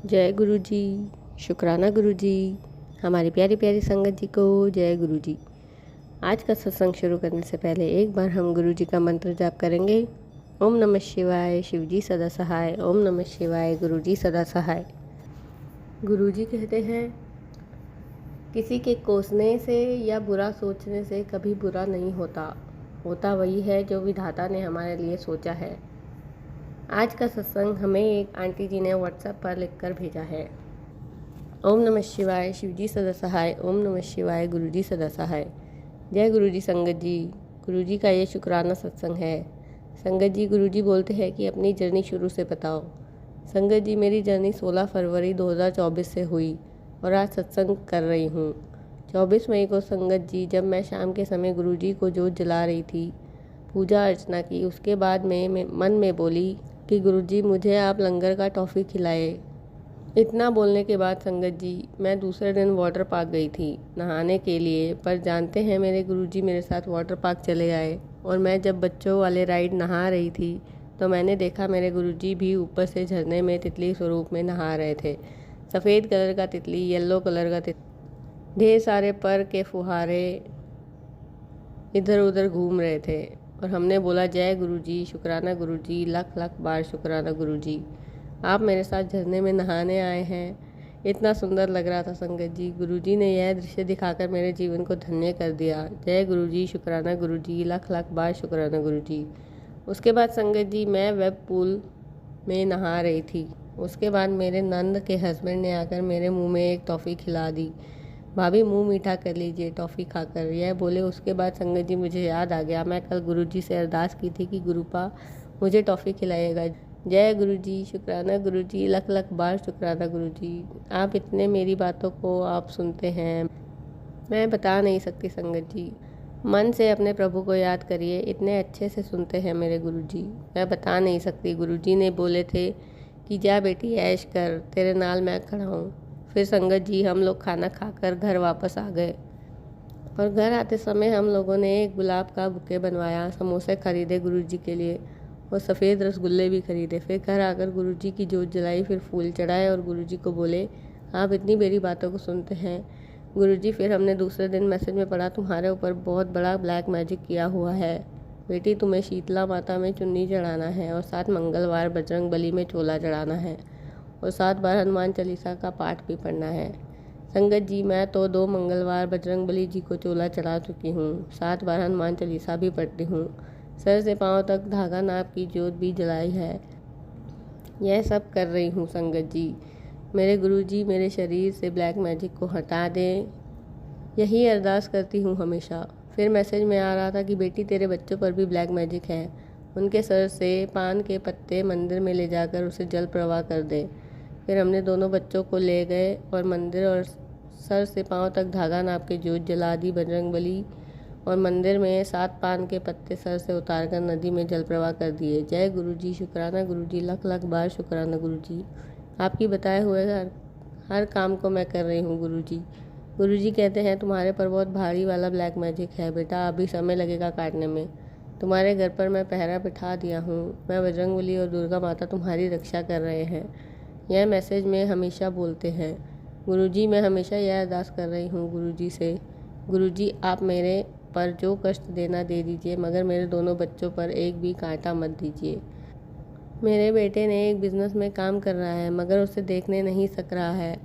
जय गुरु जी। शुक्राना गुरु जी। हमारी प्यारी प्यारी संगत जी को जय गुरु जी। आज का सत्संग शुरू करने से पहले एक बार हम गुरु जी का मंत्र जाप करेंगे। ओम नमः शिवाय, शिव जी सदा सहाय। ओम नमः शिवाय, गुरु जी सदा सहाय। गुरु जी कहते हैं, किसी के कोसने से या बुरा सोचने से कभी बुरा नहीं होता, होता वही है जो विधाता ने हमारे लिए सोचा है। आज का सत्संग हमें एक आंटी जी ने व्हाट्सएप पर लिखकर भेजा है। ओम नमः शिवाय, शिव जी सदा सहाय। ओम नमः शिवाय, गुरु जी सदा सहाय। जय गुरु जी संगत जी। गुरु जी का ये शुक्राना सत्संग है। संगत जी, गुरु जी बोलते हैं कि अपनी जर्नी शुरू से बताओ। संगत जी, मेरी जर्नी 16 फरवरी 2024 से हुई और आज सत्संग कर रही हूँ। 24 मई को संगत जी, जब मैं शाम के समय गुरु जी को जोत जला रही थी, पूजा अर्चना की, उसके बाद मैं मन में बोली कि गुरुजी, मुझे आप लंगर का टॉफ़ी खिलाए। इतना बोलने के बाद संगत जी, मैं दूसरे दिन वाटर पार्क गई थी नहाने के लिए, पर जानते हैं मेरे गुरुजी मेरे साथ वाटर पार्क चले आए और मैं जब बच्चों वाले राइड नहा रही थी तो मैंने देखा मेरे गुरुजी भी ऊपर से झरने में तितली स्वरूप में नहा रहे थे। सफ़ेद कलर का तितली, येलो कलर का तितली, ढेर सारे पर के फुहारे इधर उधर घूम रहे थे और हमने बोला, जय गुरुजी, शुक्राना गुरुजी, लाख लाख बार शुक्राना गुरुजी, आप मेरे साथ झरने में नहाने आए हैं। इतना सुंदर लग रहा था संगत जी। गुरुजी ने यह दृश्य दिखाकर मेरे जीवन को धन्य कर दिया। जय गुरुजी, शुक्राना गुरुजी, लाख लाख बार शुक्राना गुरुजी। उसके बाद संगत जी, मैं वेब पूल में नहा रही थी। उसके बाद मेरे नंद के हस्बैंड ने आकर मेरे मुंह में एक टॉफ़ी खिला दी। भाभी, मुंह मीठा कर लीजिए टॉफ़ी खाकर, यह बोले। उसके बाद संगत जी, मुझे याद आ गया, मैं कल गुरुजी से अरदास की थी कि गुरुपा मुझे टॉफ़ी खिलाइएगा। जय गुरुजी, शुक्राना गुरुजी, लख लख बार शुक्राना गुरुजी। आप इतने मेरी बातों को आप सुनते हैं, मैं बता नहीं सकती संगत जी। मन से अपने प्रभु को याद करिए, इतने अच्छे से सुनते हैं मेरे गुरुजी, मैं बता नहीं सकती। गुरुजी ने बोले थे कि जा बेटी ऐश कर, तेरे नाल मैं खड़ा हूँ। फिर संगत जी, हम लोग खाना खाकर घर वापस आ गए और घर आते समय हम लोगों ने एक गुलाब का बुके बनवाया, समोसे खरीदे गुरुजी के लिए और सफ़ेद रसगुल्ले भी खरीदे। फिर घर आकर गुरुजी की जोत जलाई, फिर फूल चढ़ाए और गुरुजी को बोले, आप इतनी मेरी बातों को सुनते हैं गुरुजी। फिर हमने दूसरे दिन मैसेज में पढ़ा, तुम्हारे ऊपर बहुत बड़ा ब्लैक मैजिक किया हुआ है बेटी, तुम्हें शीतला माता में चुन्नी चढ़ाना है और 7 मंगलवार बजरंग बली में चोला चढ़ाना है और 7 बार हनुमान चालीसा का पाठ भी पढ़ना है। संगत जी, मैं तो 2 मंगलवार बजरंग बली जी को चोला चढ़ा चुकी हूँ, 7 बार हनुमान चालीसा भी पढ़ती हूँ, सर से पाँव तक धागा नाप की जोत भी जलाई है। यह सब कर रही हूँ संगत जी। मेरे गुरुजी मेरे शरीर से ब्लैक मैजिक को हटा दें, यही अरदास करती हूँ हमेशा। फिर मैसेज में आ रहा था कि बेटी, तेरे बच्चों पर भी ब्लैक मैजिक है, उनके सर से पान के पत्ते मंदिर में ले जाकर उसे जल प्रवाह कर दे। फिर हमने दोनों बच्चों को ले गए और मंदिर और सर से पाँव तक धागा नाप के जोत जला दी बजरंगबली और मंदिर में 7 पान के पत्ते सर से उतारकर नदी में जल प्रवाह कर दिए। जय गुरुजी, शुक्राना गुरुजी, लख लख बार शुक्राना गुरुजी। आपकी बताए हुए हर काम को मैं कर रही हूँ गुरुजी। गुरुजी कहते हैं, तुम्हारे पर बहुत भारी वाला ब्लैक मैजिक है बेटा, अभी समय लगेगा काटने में। तुम्हारे घर पर मैं पहरा बिठा दिया हूँ, मैं बजरंगबली और दुर्गा माता तुम्हारी रक्षा कर रहे हैं। यह मैसेज में हमेशा बोलते हैं गुरुजी। मैं हमेशा यह अरदास कर रही हूँ गुरुजी से, गुरुजी आप मेरे पर जो कष्ट देना दे दीजिए, मगर मेरे दोनों बच्चों पर एक भी कांटा मत दीजिए। मेरे बेटे ने एक बिज़नेस में काम कर रहा है मगर उसे देखने नहीं सक रहा है।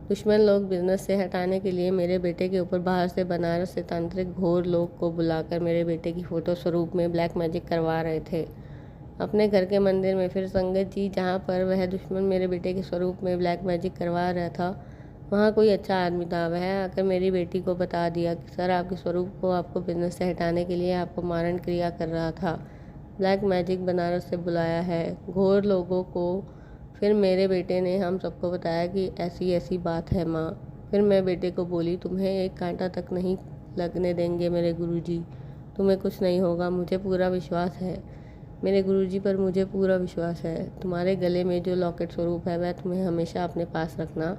दुश्मन लोग बिजनेस से हटाने के लिए मेरे बेटे के ऊपर बाहर से बनारस से तांत्रिक घोर लोग को बुलाकर मेरे बेटे की फ़ोटो स्वरूप में ब्लैक मैजिक करवा रहे थे अपने घर के मंदिर में। फिर संगत जी, जहाँ पर वह दुश्मन मेरे बेटे के स्वरूप में ब्लैक मैजिक करवा रहा था, वहाँ कोई अच्छा आदमी था। वह आकर मेरी बेटी को बता दिया कि सर आपके स्वरूप को आपको बिजनेस से हटाने के लिए आपको मारण क्रिया कर रहा था, ब्लैक मैजिक बनारस से बुलाया है घोर लोगों को। फिर मेरे बेटे ने हम सबको बताया कि ऐसी ऐसी बात है माँ। फिर मैं बेटे को बोली, तुम्हें एक कांटा तक नहीं लगने देंगे मेरे गुरुजी, तुम्हें कुछ नहीं होगा, मुझे पूरा विश्वास है मेरे गुरुजी पर, मुझे पूरा विश्वास है। तुम्हारे गले में जो लॉकेट स्वरूप है वह तुम्हें हमेशा अपने पास रखना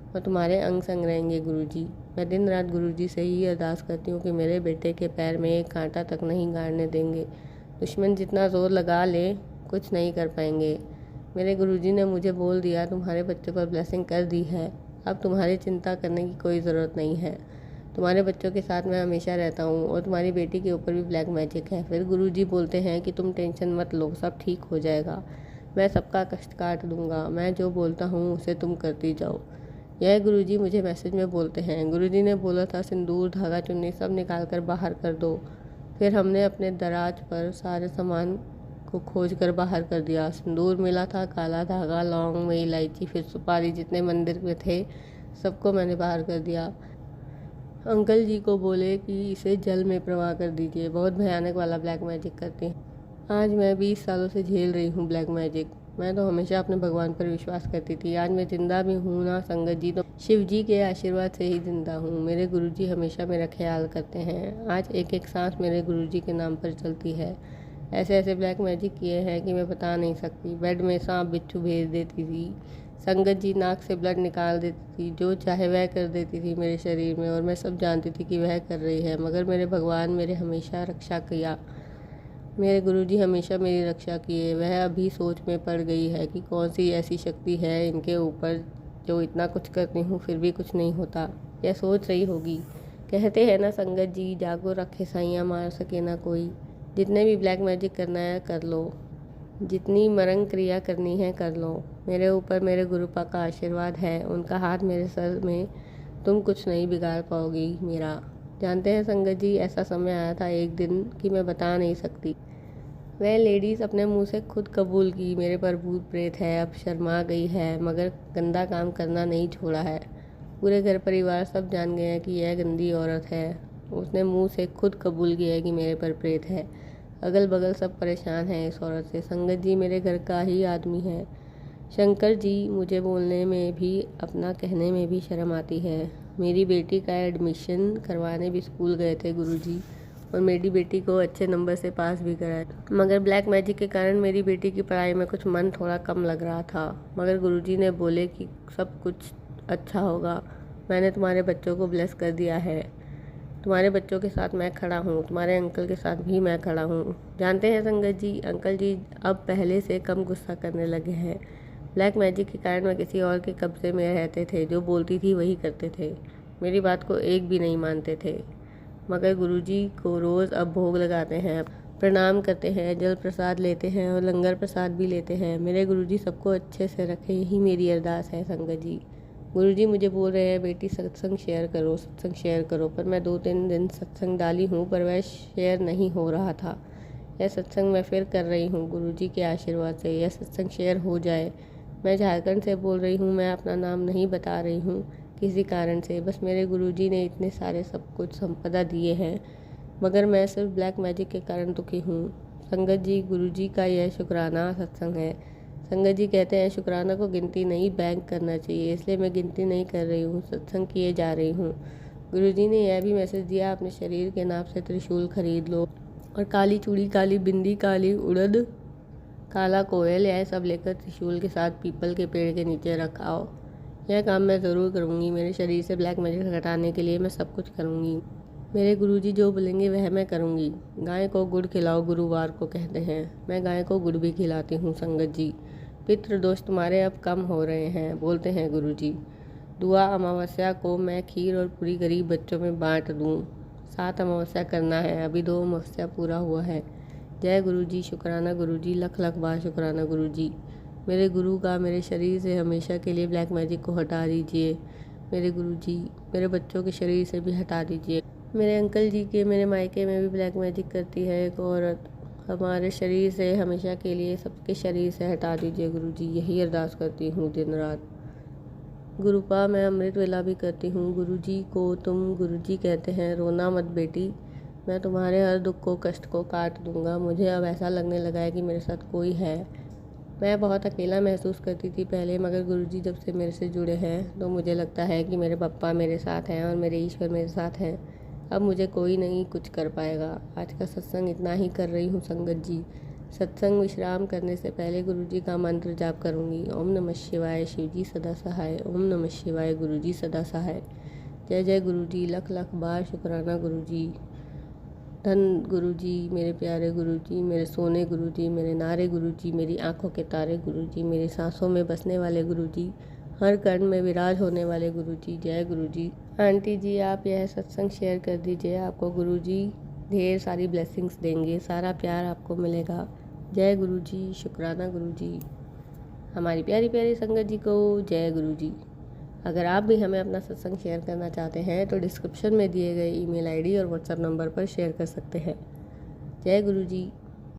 और तुम्हारे अंग संग रहेंगे गुरुजी। मैं दिन रात गुरुजी से ही अरदास करती हूँ कि मेरे बेटे के पैर में एक कांटा तक नहीं गाड़ने देंगे। दुश्मन जितना ज़ोर लगा ले कुछ नहीं कर पाएंगे। मेरे गुरुजी ने मुझे बोल दिया तुम्हारे बच्चों पर ब्लेसिंग कर दी है, अब तुम्हारी चिंता करने की कोई ज़रूरत नहीं है। तुम्हारे बच्चों के साथ मैं हमेशा रहता हूँ और तुम्हारी बेटी के ऊपर भी ब्लैक मैजिक है। फिर गुरुजी बोलते हैं कि तुम टेंशन मत लो, सब ठीक हो जाएगा। मैं सबका कष्ट काट दूंगा। मैं जो बोलता हूँ उसे तुम करती जाओ। यह गुरुजी मुझे मैसेज में बोलते हैं। गुरुजी ने बोला था सिंदूर, धागा, चुन्नी सब निकाल कर बाहर कर दो। फिर हमने अपने दराज पर सारे सामान को खोज कर बाहर कर दिया। सिंदूर मिला था, काला धागा, लौंग में इलायची, फिर सुपारी, जितने मंदिर में थे सबको मैंने बाहर कर दिया। अंकल जी को बोले कि इसे जल में प्रवाह कर दीजिए, बहुत भयानक वाला ब्लैक मैजिक करते हैं। आज मैं 20 सालों से झेल रही हूँ ब्लैक मैजिक। मैं तो हमेशा अपने भगवान पर विश्वास करती थी। आज मैं जिंदा भी हूँ ना संगत जी, तो शिव जी के आशीर्वाद से ही जिंदा हूँ। मेरे गुरुजी हमेशा मेरा ख्याल करते हैं। आज एक एक सांस मेरे गुरुजी के नाम पर चलती है। ऐसे ऐसे ब्लैक मैजिक किए हैं कि मैं बता नहीं सकती। बेड में सांप बिच्छू भेज देती थी, संगत जी नाक से ब्लड निकाल देती थी, जो चाहे वह कर देती थी मेरे शरीर में, और मैं सब जानती थी कि वह कर रही है, मगर मेरे भगवान मेरे हमेशा रक्षा किया। मेरे गुरुजी हमेशा मेरी रक्षा किए। वह अभी सोच में पड़ गई है कि कौन सी ऐसी शक्ति है इनके ऊपर जो इतना कुछ करती हूँ फिर भी कुछ नहीं होता। यह सोच रही होगी। कहते हैं ना संगत जी, जागो रखे साइयाँ, मार सके ना कोई। जितने भी ब्लैक मैजिक करना है कर लो, जितनी मरंग क्रिया करनी है कर लो। मेरे ऊपर मेरे गुरुपा का आशीर्वाद है, उनका हाथ मेरे सर में, तुम कुछ नहीं बिगाड़ पाओगी मेरा। जानते हैं संगत जी, ऐसा समय आया था एक दिन कि मैं बता नहीं सकती। वह लेडीज़ अपने मुंह से खुद कबूल की मेरे पर भूत प्रेत है, अब शर्मा गई है, मगर गंदा काम करना नहीं छोड़ा है। पूरे घर परिवार सब जान गए हैं कि यह गंदी औरत है। उसने मुंह से खुद कबूल किया है कि मेरे पर प्रेत है। अगल बगल सब परेशान हैं इस औरत से। संगत जी मेरे घर का ही आदमी है। शंकर जी, मुझे बोलने में भी अपना कहने में भी शर्म आती है। मेरी बेटी का एडमिशन करवाने भी स्कूल गए थे गुरुजी, और मेरी बेटी को अच्छे नंबर से पास भी कराया, मगर ब्लैक मैजिक के कारण मेरी बेटी की पढ़ाई में कुछ मन थोड़ा कम लग रहा था। मगर गुरुजी ने बोले कि सब कुछ अच्छा होगा। मैंने तुम्हारे बच्चों को ब्लेस कर दिया है। तुम्हारे बच्चों के साथ मैं खड़ा हूँ, तुम्हारे अंकल के साथ भी मैं खड़ा हूँ। जानते हैं संगत जी, अंकल जी अब पहले से कम गुस्सा करने लगे हैं। ब्लैक मैजिक के कारण मैं किसी और के कब्जे में रहते थे, जो बोलती थी वही करते थे, मेरी बात को एक भी नहीं मानते थे। मगर गुरुजी को रोज़ अब भोग लगाते हैं, प्रणाम करते हैं, जल प्रसाद लेते हैं और लंगर प्रसाद भी लेते हैं। मेरे गुरुजी सबको अच्छे से रखें, यही मेरी अरदास है संगत जी। गुरुजी मुझे बोल रहे हैं बेटी सत्संग शेयर करो, सत्संग शेयर करो, पर मैं 2-3 दिन सत्संग डाली हूँ पर वह शेयर नहीं हो रहा था। यह सत्संग मैं फिर कर रही हूँ गुरुजी के आशीर्वाद से, यह सत्संग शेयर हो जाए। मैं झारखंड से बोल रही हूँ। मैं अपना नाम नहीं बता रही हूँ किसी कारण से, बस मेरे गुरुजी ने इतने सारे सब कुछ संपदा दिए हैं, मगर मैं सिर्फ ब्लैक मैजिक के कारण दुखी हूँ। संगत जी, गुरुजी का यह शुक्राना सत्संग है। संगत जी कहते हैं शुक्राना को गिनती नहीं बैंक करना चाहिए, इसलिए मैं गिनती नहीं कर रही हूँ, सत्संग किए जा रही हूँ। गुरुजी ने यह भी मैसेज दिया, अपने शरीर के नाप से त्रिशूल खरीद लो, और काली चूड़ी, काली बिंदी, काली उड़द, काला कोयल, यह सब लेकर त्रिशूल के साथ पीपल के पेड़ के नीचे रखाओ। यह काम मैं ज़रूर करूँगी। मेरे शरीर से ब्लैक मैजिक हटाने के लिए मैं सब कुछ करूँगी। मेरे गुरुजी जो बोलेंगे वह मैं करूँगी। गाय को गुड़ खिलाओ, गुरुवार को कहते हैं, मैं गाय को गुड़ भी खिलाती हूँ संगत जी। पितृदोष तुम्हारे अब कम हो रहे हैं, बोलते हैं गुरुजी। दुआ अमावस्या को मैं खीर और पूरी गरीब बच्चों में बांट दूँ। 7 अमावस्या करना है, अभी 2 अमावस्या पूरा हुआ है। जय गुरुजी, शुक्राना गुरुजी, लख लख बार शुक्राना गुरुजी। मेरे गुरु का मेरे शरीर से हमेशा के लिए ब्लैक मैजिक को हटा दीजिए। मेरे गुरुजी, मेरे बच्चों के शरीर से भी हटा दीजिए। मेरे अंकल जी के मेरे मायके में भी ब्लैक मैजिक करती है एक औरत, हमारे शरीर से हमेशा के लिए सबके शरीर से हटा दीजिए गुरुजी। यही अरदास करती हूँ दिन रात। गुरुपा, मैं अमृत वेला भी करती हूँ। गुरुजी को तुम गुरुजी कहते हैं, रोना मत बेटी, मैं तुम्हारे हर दुख को कष्ट को काट दूंगा। मुझे अब ऐसा लगने लगा है कि मेरे साथ कोई है। मैं बहुत अकेला महसूस करती थी पहले, मगर गुरुजी जब से मेरे से जुड़े हैं तो मुझे लगता है कि मेरे पप्पा मेरे साथ हैं और मेरे ईश्वर मेरे साथ हैं। अब मुझे कोई नहीं कुछ कर पाएगा। आज का सत्संग इतना ही कर रही हूँ संगत जी। सत्संग विश्राम करने से पहले गुरुजी का मंत्र जाप करूँगी। ओम नमः शिवाय, शिवजी सदा सहाय। ओम नमः शिवाय, गुरुजी सदा सहाय। जय जय गुरुजी, लख लख बार शुक्राना गुरुजी। धन गुरुजी, मेरे प्यारे गुरुजी, मेरे सोने गुरुजी, मेरे नारे गुरुजी, मेरी आंखों के तारे गुरुजी, मेरी सांसों में बसने वाले गुरुजी, हर कण में विराज होने वाले गुरुजी, जय गुरुजी। आंटी जी आप यह सत्संग शेयर कर दीजिए, आपको गुरुजी ढेर सारी ब्लेसिंग्स देंगे, सारा प्यार आपको मिलेगा। जय गुरुजी, शुक्राना गुरुजी। हमारी प्यारी प्यारी संगत जी को जय गुरुजी। अगर आप भी हमें अपना सत्संग शेयर करना चाहते हैं तो डिस्क्रिप्शन में दिए गए ईमेल आईडी और व्हाट्सएप नंबर पर शेयर कर सकते हैं। जय गुरुजी।